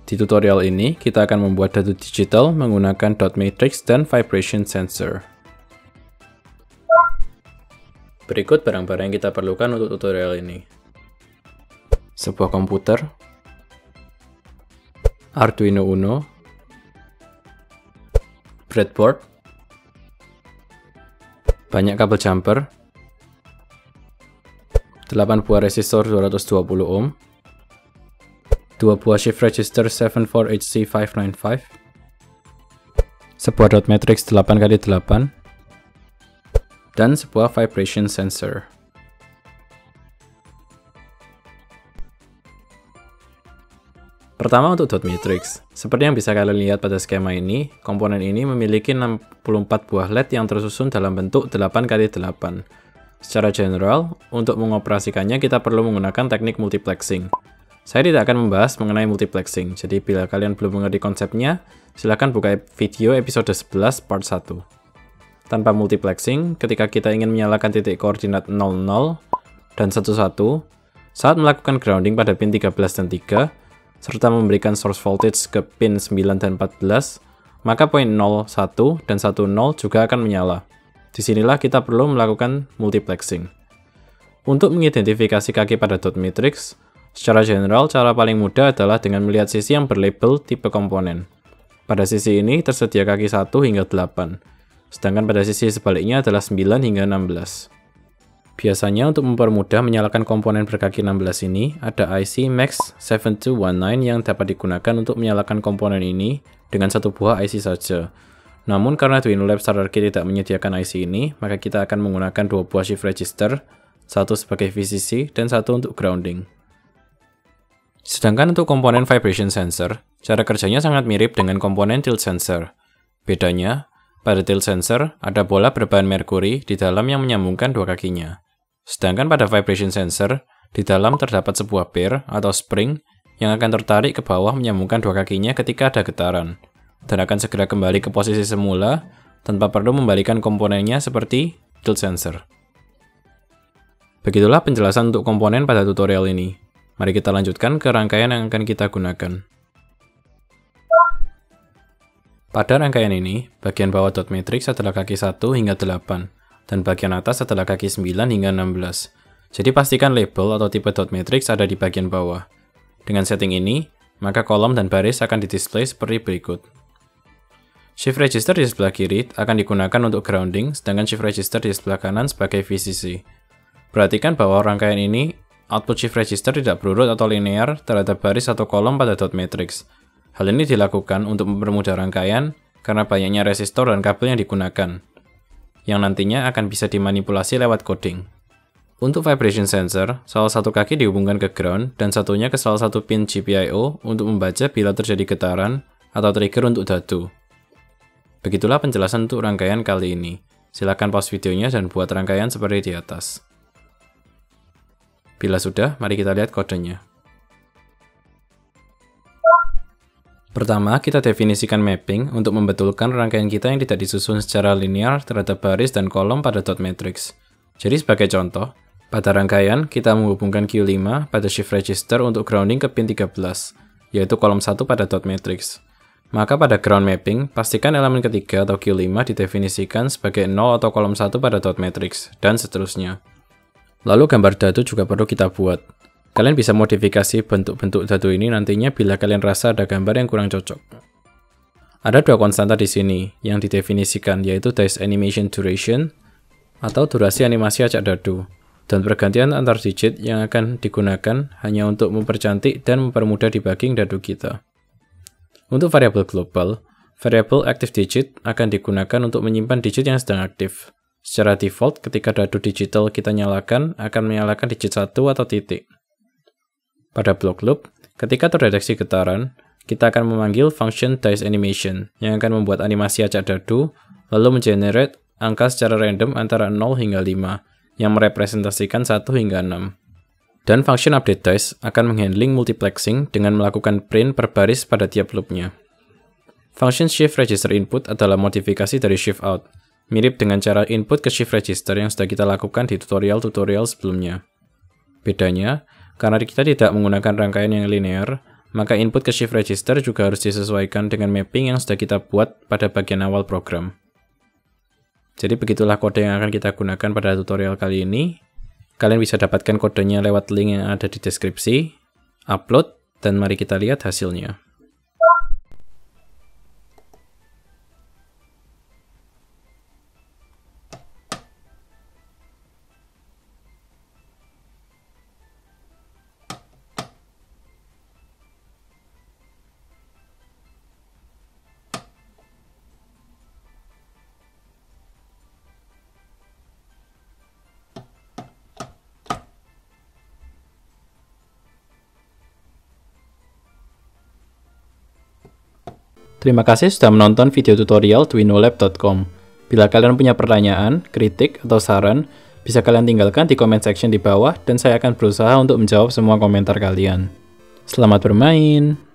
Di tutorial ini, kita akan membuat dadu digital menggunakan dot matrix dan vibration sensor. Berikut barang-barang yang kita perlukan untuk tutorial ini. Sebuah komputer, Arduino Uno, breadboard, banyak kabel jumper, 8 buah resistor 220 ohm, 2 buah shift register 74HC595, sebuah dot matrix 8x8, dan sebuah vibration sensor. Pertama untuk dot matrix. Seperti yang bisa kalian lihat pada skema ini, komponen ini memiliki 64 buah LED yang tersusun dalam bentuk 8x8. Secara general, untuk mengoperasikannya kita perlu menggunakan teknik multiplexing. Saya tidak akan membahas mengenai multiplexing, jadi bila kalian belum mengerti konsepnya, silahkan buka video episode 11 part 1. Tanpa multiplexing, ketika kita ingin menyalakan titik koordinat 00 dan 11, saat melakukan grounding pada pin 13 dan 3, serta memberikan source voltage ke pin 9 dan 14, maka poin 01 dan 10 juga akan menyala. Disinilah kita perlu melakukan multiplexing. Untuk mengidentifikasi kaki pada dot matrix, secara general, cara paling mudah adalah dengan melihat sisi yang berlabel tipe komponen. Pada sisi ini tersedia kaki 1 hingga 8, sedangkan pada sisi sebaliknya adalah 9 hingga 16. Biasanya untuk mempermudah menyalakan komponen berkaki 16 ini, ada IC MAX7219 yang dapat digunakan untuk menyalakan komponen ini dengan satu buah IC saja. Namun karena Arduino Lab Starter Kit tidak menyediakan IC ini, maka kita akan menggunakan 2 buah shift register, satu sebagai VCC dan satu untuk grounding. Sedangkan untuk komponen vibration sensor, cara kerjanya sangat mirip dengan komponen tilt sensor. Bedanya, pada tilt sensor ada bola berbahan merkuri di dalam yang menyambungkan dua kakinya. Sedangkan pada vibration sensor, di dalam terdapat sebuah pair atau spring yang akan tertarik ke bawah menyambungkan dua kakinya ketika ada getaran, dan akan segera kembali ke posisi semula tanpa perlu membalikan komponennya seperti tilt sensor. Begitulah penjelasan untuk komponen pada tutorial ini. Mari kita lanjutkan ke rangkaian yang akan kita gunakan. Pada rangkaian ini, bagian bawah dot matrix adalah kaki 1 hingga 8, dan bagian atas adalah kaki 9 hingga 16. Jadi pastikan label atau tipe dot matrix ada di bagian bawah. Dengan setting ini, maka kolom dan baris akan didisplay seperti berikut. Shift register di sebelah kiri akan digunakan untuk grounding, sedangkan shift register di sebelah kanan sebagai VCC. Perhatikan bahwa rangkaian ini, output shift register tidak berurut atau linear terhadap baris atau kolom pada dot matrix. Hal ini dilakukan untuk mempermudah rangkaian karena banyaknya resistor dan kabel yang digunakan, yang nantinya akan bisa dimanipulasi lewat coding. Untuk vibration sensor, salah satu kaki dihubungkan ke ground dan satunya ke salah satu pin GPIO untuk membaca bila terjadi getaran atau trigger untuk dadu. Begitulah penjelasan untuk rangkaian kali ini. Silakan pause videonya dan buat rangkaian seperti di atas. Bila sudah, mari kita lihat kodenya. Pertama, kita definisikan mapping untuk membetulkan rangkaian kita yang tidak disusun secara linear terhadap baris dan kolom pada dot matrix. Jadi sebagai contoh, pada rangkaian kita menghubungkan Q5 pada shift register untuk grounding ke pin 13, yaitu kolom 1 pada dot matrix. Maka pada ground mapping, pastikan elemen ketiga atau Q5 didefinisikan sebagai 0 atau kolom 1 pada dot matrix, dan seterusnya. Lalu gambar dadu juga perlu kita buat. Kalian bisa modifikasi bentuk-bentuk dadu ini nantinya bila kalian rasa ada gambar yang kurang cocok. Ada dua konstanta di sini yang didefinisikan, yaitu dice animation duration atau durasi animasi acak dadu, dan pergantian antar digit yang akan digunakan hanya untuk mempercantik dan mempermudah debugging dadu kita. Untuk variabel global, variabel active digit akan digunakan untuk menyimpan digit yang sedang aktif. Secara default, ketika dadu digital kita nyalakan, akan menyalakan digit 1 atau titik. Pada block loop, ketika terdeteksi getaran, kita akan memanggil function dice animation yang akan membuat animasi acak dadu, lalu mengenerate angka secara random antara 0 hingga 5, yang merepresentasikan 1 hingga 6. Dan function update dice akan menghandling multiplexing dengan melakukan print per baris pada tiap loopnya. Function shift register input adalah modifikasi dari shift out, mirip dengan cara input ke shift register yang sudah kita lakukan di tutorial-tutorial sebelumnya. Bedanya, karena kita tidak menggunakan rangkaian yang linear, maka input ke shift register juga harus disesuaikan dengan mapping yang sudah kita buat pada bagian awal program. Jadi begitulah kode yang akan kita gunakan pada tutorial kali ini. Kalian bisa dapatkan kodenya lewat link yang ada di deskripsi, upload, dan mari kita lihat hasilnya. Terima kasih sudah menonton video tutorial Duinolab.com. Bila kalian punya pertanyaan, kritik, atau saran, bisa kalian tinggalkan di comment section di bawah dan saya akan berusaha untuk menjawab semua komentar kalian. Selamat bermain!